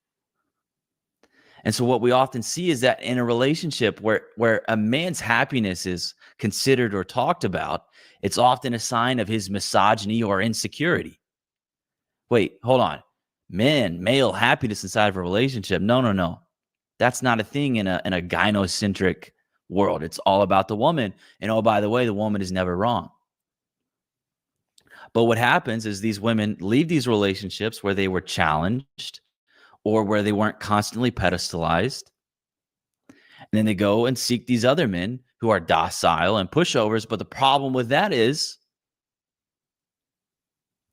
And so what we often see is that in a relationship where a man's happiness is considered or talked about, it's often a sign of his misogyny or insecurity. Wait, hold on. Male happiness inside of a relationship. No. That's not a thing in a gynocentric world. It's all about the woman. And oh, by the way, the woman is never wrong. But what happens is these women leave these relationships where they were challenged or where they weren't constantly pedestalized. And then they go and seek these other men who are docile and pushovers. But the problem with that is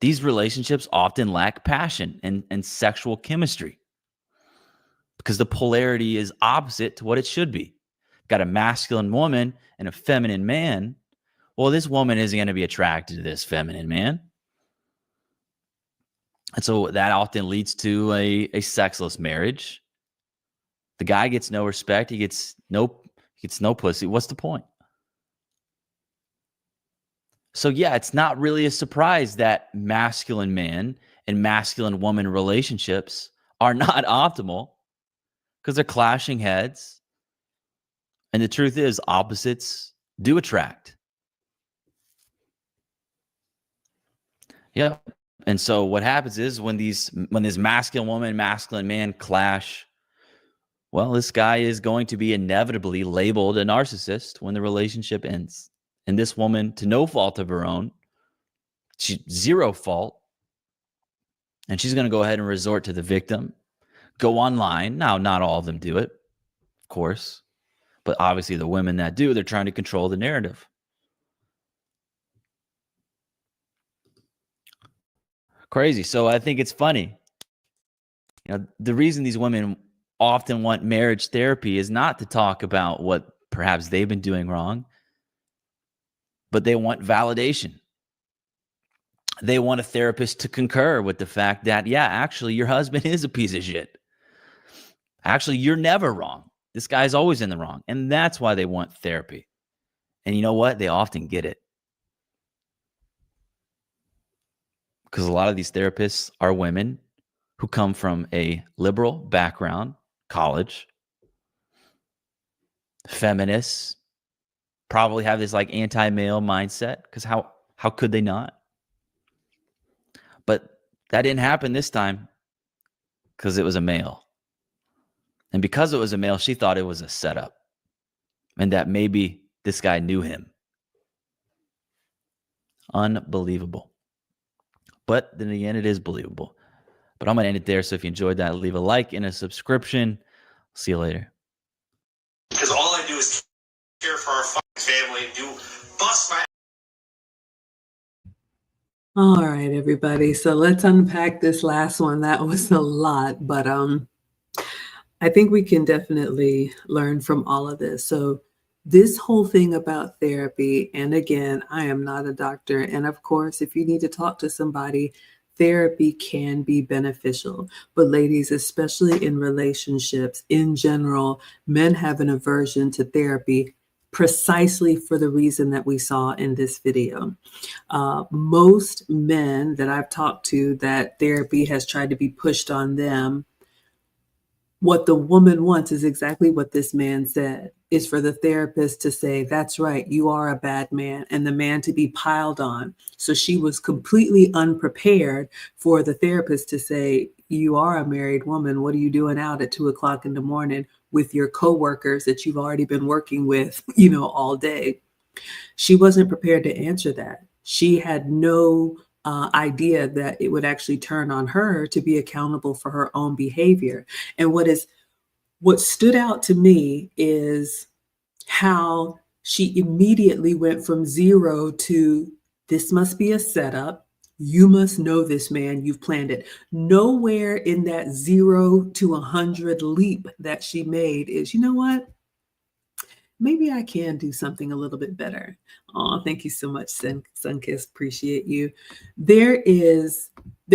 these relationships often lack passion and sexual chemistry, because the polarity is opposite to what it should be. Got a masculine woman and a feminine man. Well, this woman isn't going to be attracted to this feminine man. And so that often leads to a sexless marriage. The guy gets no respect. He gets no pussy. What's the point? So yeah, it's not really a surprise that masculine man and masculine woman relationships are not optimal, because they're clashing heads. And the truth is, opposites do attract. Yeah. And so what happens is when this masculine woman, masculine man clash, well, this guy is going to be inevitably labeled a narcissist when the relationship ends. And this woman, to no fault of her own, zero fault, and she's going to go ahead and resort to the victim, go online. Now, not all of them do it, of course, but obviously the women that do, they're trying to control the narrative. Crazy. So I think it's funny. The reason these women often want marriage therapy is not to talk about what perhaps they've been doing wrong, but they want validation. They want a therapist to concur with the fact that, yeah, actually, your husband is a piece of shit. Actually, you're never wrong. This guy's always in the wrong. And that's why they want therapy. And you know what? They often get it. Because a lot of these therapists are women who come from a liberal background, college, feminists, probably have this like anti-male mindset, because how could they not? But that didn't happen this time, because it was a male. And because it was a male, she thought it was a setup, and that maybe this guy knew him. Unbelievable. But then again, it is believable. But I'm going to end it there. So if you enjoyed that, leave a like and a subscription. See you later. Because all I do is care for our fucking family and do bust my. All right, everybody. So let's unpack this last one. That was a lot, but I think we can definitely learn from all of this. So this whole thing about therapy, and again, I am not a doctor. And of course, if you need to talk to somebody, therapy can be beneficial. But ladies, especially in relationships in general, men have an aversion to therapy precisely for the reason that we saw in this video. Most men that I've talked to that therapy has tried to be pushed on them, what the woman wants is exactly what this man said, is for the therapist to say, that's right, you are a bad man, and the man to be piled on. So she was completely unprepared for the therapist to say, you are a married woman. What are you doing out at 2:00 in the morning with your coworkers that you've already been working with, all day? She wasn't prepared to answer that. She had no idea that it would actually turn on her to be accountable for her own behavior. And what stood out to me is how she immediately went from 0 to, this must be a setup. You must know this man. You've planned it. Nowhere in that 0 to 100 leap that she made is, you know what? Maybe I can do something a little bit better. Oh, thank you so much, Sunkiss. Appreciate you. There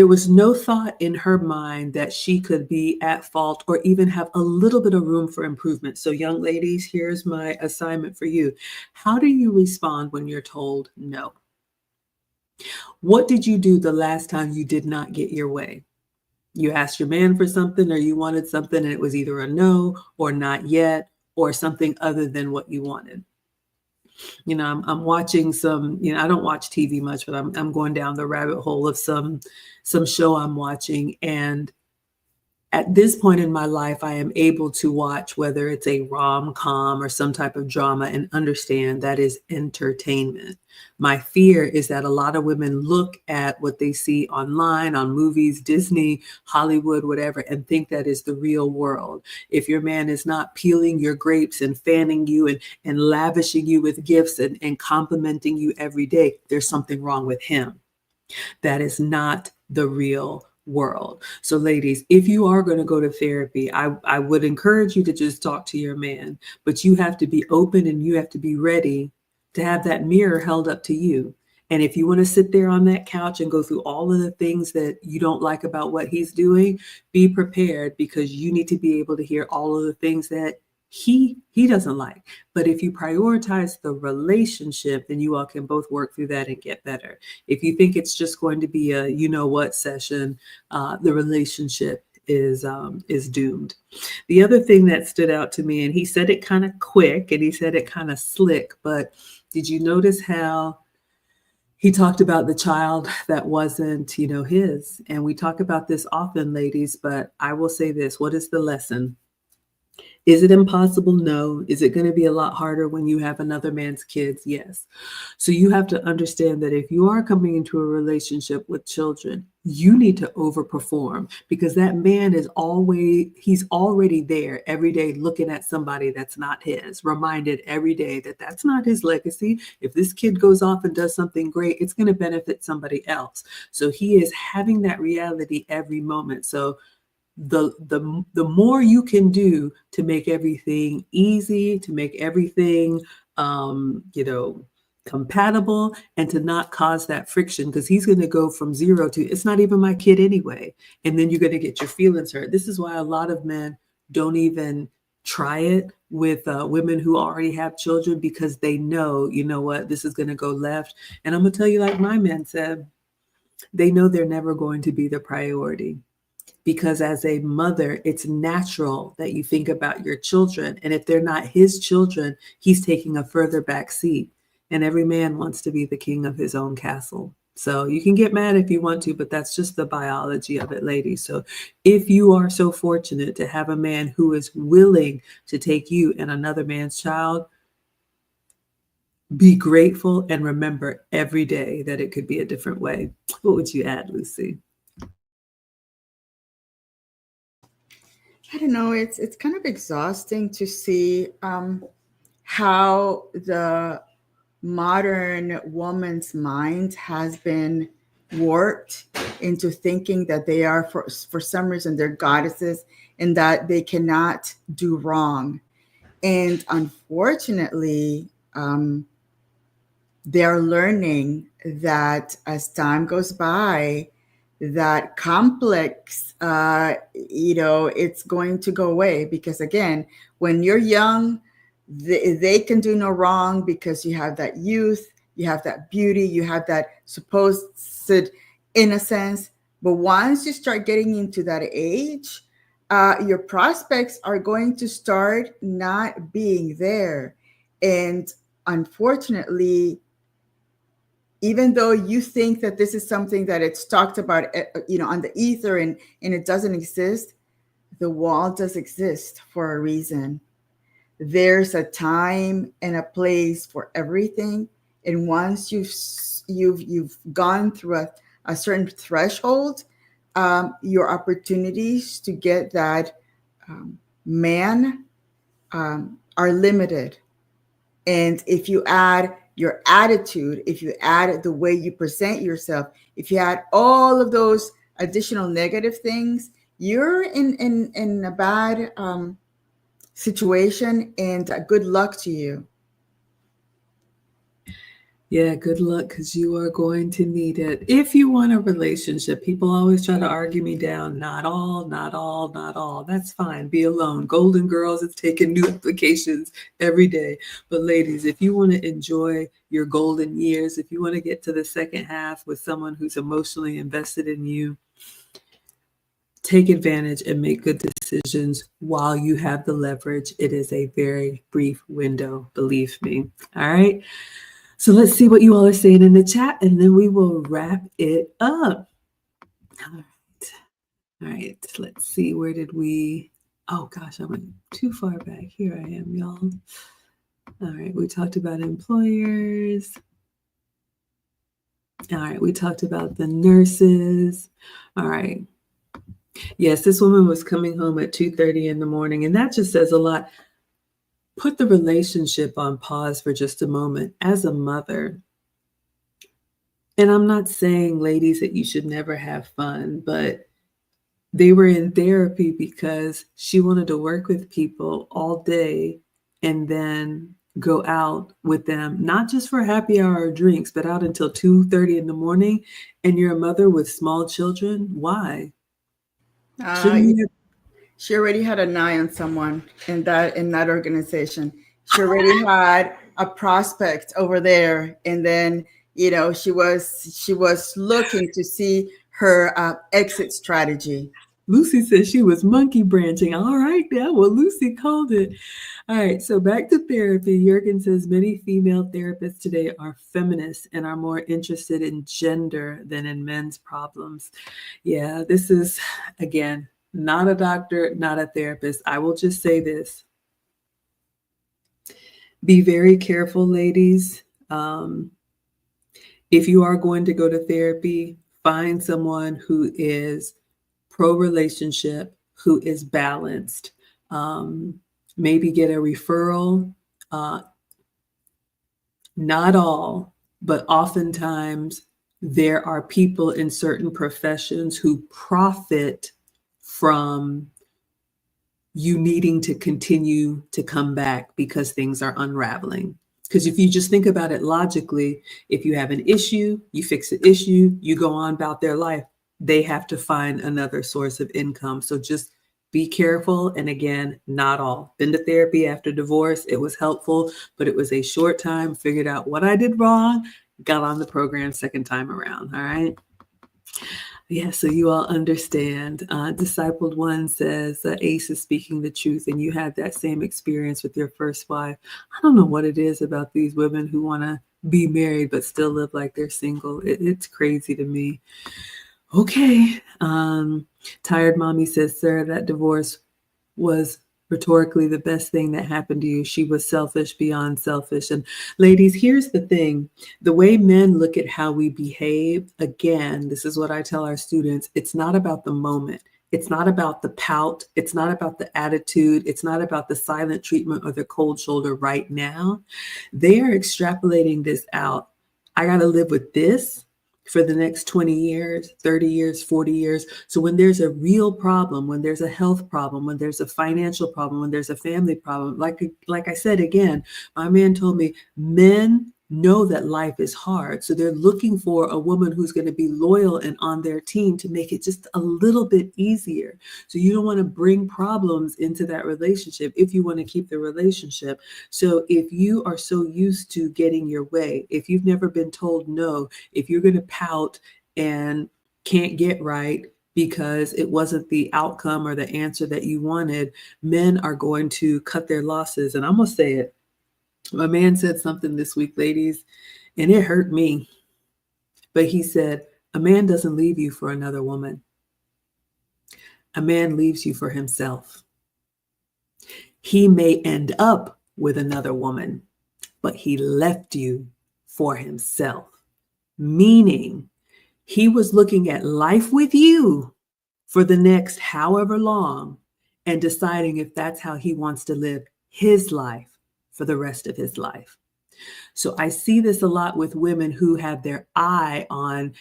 was no thought in her mind that she could be at fault or even have a little bit of room for improvement. So, young ladies, here's my assignment for you. How do you respond when you're told no? What did you do the last time you did not get your way? You asked your man for something or you wanted something and it was either a no or not yet or something other than what you wanted. I'm watching some, I don't watch TV much, but I'm going down the rabbit hole of some show I'm watching. And at this point in my life, I am able to watch whether it's a rom-com or some type of drama and understand that is entertainment. My fear is that a lot of women look at what they see online, on movies, Disney, Hollywood, whatever, and think that is the real world. If your man is not peeling your grapes and fanning you and lavishing you with gifts and complimenting you every day, there's something wrong with him. That is not the real world. So ladies, if you are going to go to therapy, I would encourage you to just talk to your man, but you have to be open and you have to be ready to have that mirror held up to you. And if you want to sit there on that couch and go through all of the things that you don't like about what he's doing, be prepared, because you need to be able to hear all of the things that he doesn't like. But if you prioritize the relationship, then you all can both work through that and get better. If you think it's just going to be a you know what session, the relationship is doomed. The other thing that stood out to me, and he said it kind of quick and he said it kind of slick, but did you notice how he talked about the child that wasn't, his? And we talk about this often, ladies, but I will say this: what is the lesson? Is it impossible? No. Is it going to be a lot harder when you have another man's kids? Yes. So you have to understand that if you are coming into a relationship with children, you need to overperform, because that man he's already there every day looking at somebody that's not his, reminded every day that that's not his legacy. If this kid goes off and does something great, it's going to benefit somebody else. So he is having that reality every moment. So the more you can do to make everything easy, to make everything compatible, and to not cause that friction, because he's going to go from 0 to, it's not even my kid anyway, and then you're going to get your feelings hurt. This is why a lot of men don't even try it with women who already have children, because they know, you know what, this is going to go left. And I'm going to tell you, like my man said, they know they're never going to be the priority. Because as a mother, it's natural that you think about your children. And if they're not his children, he's taking a further back seat. And every man wants to be the king of his own castle. So you can get mad if you want to, but that's just the biology of it, ladies. So if you are so fortunate to have a man who is willing to take you and another man's child, be grateful and remember every day that it could be a different way. What would you add, Lucy? I don't know. It's kind of exhausting to see how the modern woman's mind has been warped into thinking that they are, for some reason, they're goddesses and that they cannot do wrong. And unfortunately, they're learning that as time goes by, that complex, it's going to go away. Because again, when you're young, they can do no wrong, because you have that youth, you have that beauty, you have that supposed innocence. But once you start getting into that age, your prospects are going to start not being there. And unfortunately, even though you think that this is something that it's talked about, on the ether, and it doesn't exist, the wall does exist for a reason. There's a time and a place for everything. And once you've gone through a certain threshold, your opportunities to get that man are limited. And if you add your attitude, if you add the way you present yourself, if you add all of those additional negative things, you're in a bad situation, and good luck to you. Yeah, good luck because you are going to need it. If you want a relationship, people always try to argue me down. Not all, not all, not all. That's fine. Be alone. Golden Girls is taking new applications every day. But ladies, if you want to enjoy your golden years, if you want to get to the second half with someone who's emotionally invested in you, take advantage and make good decisions while you have the leverage. It is a very brief window, believe me. All right. So let's see what you all are saying in the chat, and then we will wrap it up. All right. All right. Let's see. Where did we? Oh, gosh, I went too far back. Here I am, y'all. All right. We talked about employers. All right. We talked about the nurses. All right. Yes, this woman was coming home at 2:30 in the morning, and that just says a lot. Put the relationship on pause for just a moment. As a mother, and I'm not saying, ladies, that you should never have fun, but they were in therapy because she wanted to work with people all day and then go out with them, not just for happy hour or drinks, but out until 2:30 in the morning. And you're a mother with small children. Why? Shouldn't you? She already had an eye on someone in that organization. She already had a prospect over there, and then she was looking to see her exit strategy. Lucy said she was monkey branching. All right, now, well, Lucy called it. All right, so back to therapy. Jurgen says many female therapists today are feminists and are more interested in gender than in men's problems. Yeah, this is, again, not a doctor, not a therapist. I will just say this. Be very careful, ladies. If you are going to go to therapy, find someone who is pro-relationship, who is balanced. Maybe get a referral. Not all, but oftentimes there are people in certain professions who profit from you needing to continue to come back because things are unraveling. Because if you just think about it logically, if you have an issue, you fix the issue, you go on about their life, they have to find another source of income. So just be careful. And again, not all. Been to therapy after divorce. It was helpful, but it was a short time, figured out what I did wrong, got on the program second time around. All right. Yeah, so you all understand. Discipled One says Ace is speaking the truth, and you had that same experience with your first wife. I don't know what it is about these women who want to be married but still live like they're single. It's crazy to me. Okay. Tired Mommy says, sir, that divorce was rhetorically the best thing that happened to you. She was selfish beyond selfish. And ladies, here's the thing. The way men look at how we behave, again, this is what I tell our students. It's not about the moment. It's not about the pout. It's not about the attitude. It's not about the silent treatment or the cold shoulder right now. They are extrapolating this out. I got to live with this for the next 20 years, 30 years, 40 years. So when there's a real problem, when there's a health problem, when there's a financial problem, when there's a family problem, like I said, again, my man told me men know that life is hard. So they're looking for a woman who's going to be loyal and on their team to make it just a little bit easier. So you don't want to bring problems into that relationship if you want to keep the relationship. So if you are so used to getting your way, if you've never been told no, if you're going to pout and can't get right because it wasn't the outcome or the answer that you wanted, men are going to cut their losses. And I'm going to say it. My man said something this week, ladies, and it hurt me. But he said, a man doesn't leave you for another woman. A man leaves you for himself. He may end up with another woman, but he left you for himself. Meaning, He was looking at life with you for the next however long and deciding if that's how he wants to live his life for the rest of his life. So I see this a lot with women who have their eye on,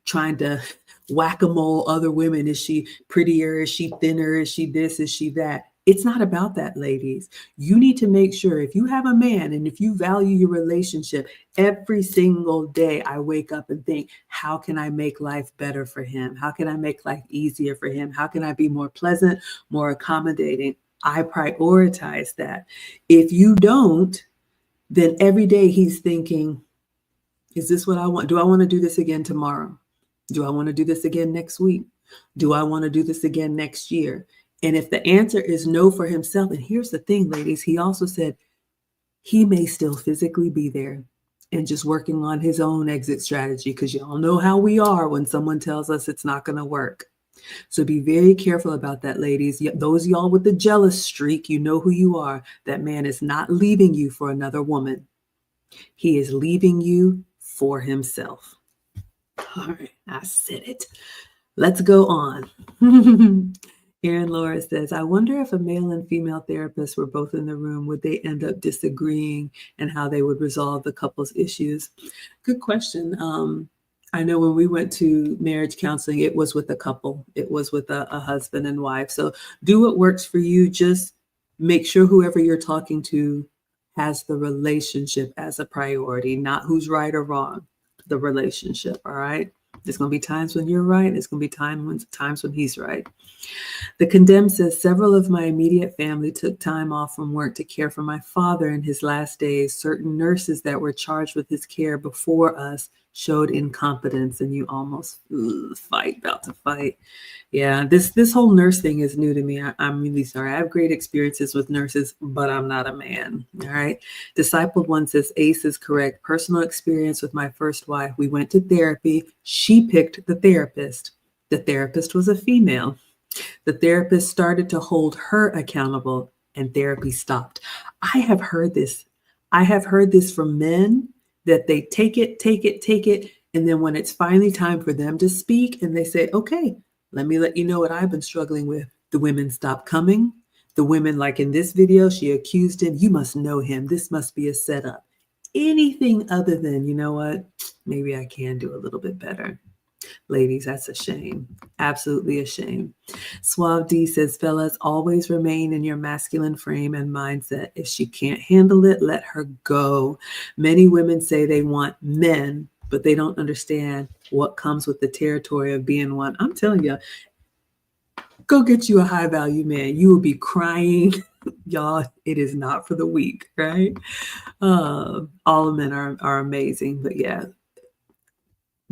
trying to whack-a-mole other women. Is she prettier? Is she thinner? Is she this? Is she that? It's not about that, ladies. You need to make sure if you have a man and if you value your relationship, every single day I wake up and think, how can I make life better for him? How can I make life easier for him? How can I be more pleasant, more accommodating? I prioritize that. If you don't, then every day he's thinking, is this what I want? Do I want to do this again tomorrow? Do I want to do this again next week? Do I want to do this again next year? And if the answer is no for himself, and here's the thing, ladies, he also said he may still physically be there and just working on his own exit strategy, because y'all know how we are when someone tells us it's not going to work. So be very careful about that, ladies. Those y'all with the jealous streak, you know who you are. That man is not leaving you for another woman. He is leaving you for himself. All right, I said it. Let's go on. Erin Laura says, I wonder if a male and female therapist were both in the room, would they end up disagreeing and how they would resolve the couple's issues? Good question. I know when we went to marriage counseling, it was with a couple. It was with a husband and wife. So do what works for you. Just make sure whoever you're talking to has the relationship as a priority, not who's right or wrong, the relationship. All right. There's going to be times when you're right. There's going to be times when he's right. The Condemned says, several of my immediate family took time off from work to care for my father in his last days. Certain nurses that were charged with his care before us showed incompetence, and you almost about to fight. Yeah, this whole nurse thing is new to me. I'm really sorry. I have great experiences with nurses, but I'm not a man. All right. Discipled One says, Ace is correct. Personal experience with my first wife. We went to therapy. She picked the therapist. The therapist was a female. The therapist started to hold her accountable and therapy stopped. I have heard this. I have heard this from men that they take it. And then when it's finally time for them to speak and they say, okay, let me let you know what I've been struggling with. The women stop coming. The women, like in this video, she accused him. You must know him. This must be a setup. Anything other than, you know what? Maybe I can do a little bit better. Ladies, that's a shame. Absolutely a shame. Suave D says, fellas, always remain in your masculine frame and mindset. If she can't handle it, let her go. Many women say they want men, but they don't understand what comes with the territory of being one. I'm telling you, go get you a high value man. You will be crying. Y'all, it is not for the weak, right? All men are amazing, but yeah.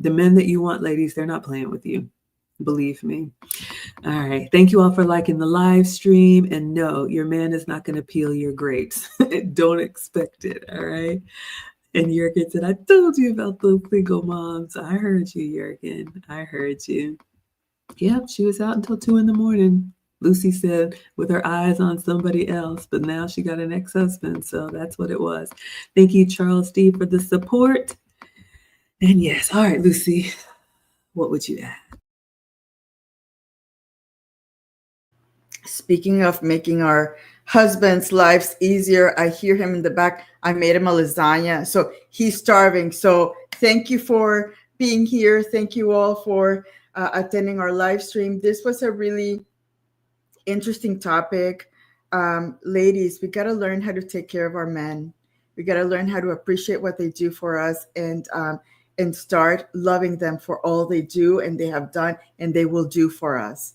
The men that you want, ladies, they're not playing with you. Believe me. All right. Thank you all for liking the live stream. And no, your man is not going to peel your grapes. Don't expect it. All right. And Jurgen said, I told you about those single moms. I heard you, Jurgen. I heard you. Yep. She was out until 2 a.m. Lucy said with her eyes on somebody else, but now she got an ex-husband. So that's what it was. Thank you, Charles D, for the support. And yes, all right, Lucy, what would you add? Speaking of making our husbands' lives easier, I hear him in the back. I made him a lasagna, so he's starving. So thank you for being here. Thank you all for attending our live stream. This was a really interesting topic. Ladies, we got to learn how to take care of our men. We got to learn how to appreciate what they do for us and start loving them for all they do and they have done and they will do for us.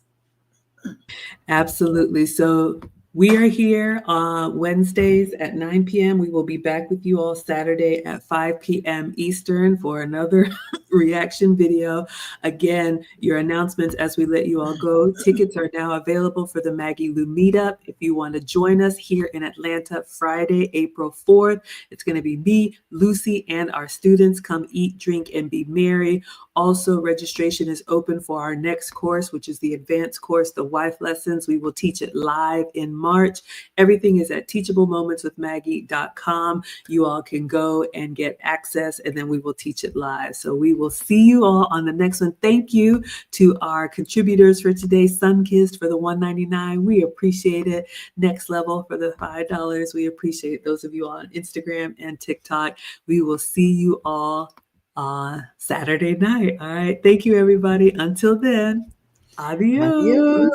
Absolutely. So we are here on Wednesdays at 9 p.m. We will be back with you all Saturday at 5 p.m. Eastern for another reaction video. Again, your announcements as we let you all go. Tickets are now available for the Maggie Lou meetup. If you want to join us here in Atlanta, Friday, April 4th, it's going to be me, Lucy, and our students. Come eat, drink, and be merry. Also, registration is open for our next course, which is the advanced course, the wife lessons. We will teach it live in March. Everything is at teachablemomentswithmaggie.com. You all can go and get access, and then we will teach it live. So we will will see you all on the next one. Thank you to our contributors for today. Sunkissed for the $1.99. We appreciate it. Next Level for the $5. We appreciate those of you on Instagram and TikTok. We will see you all on Saturday night. All right. Thank you, everybody. Until then, adios. Adios.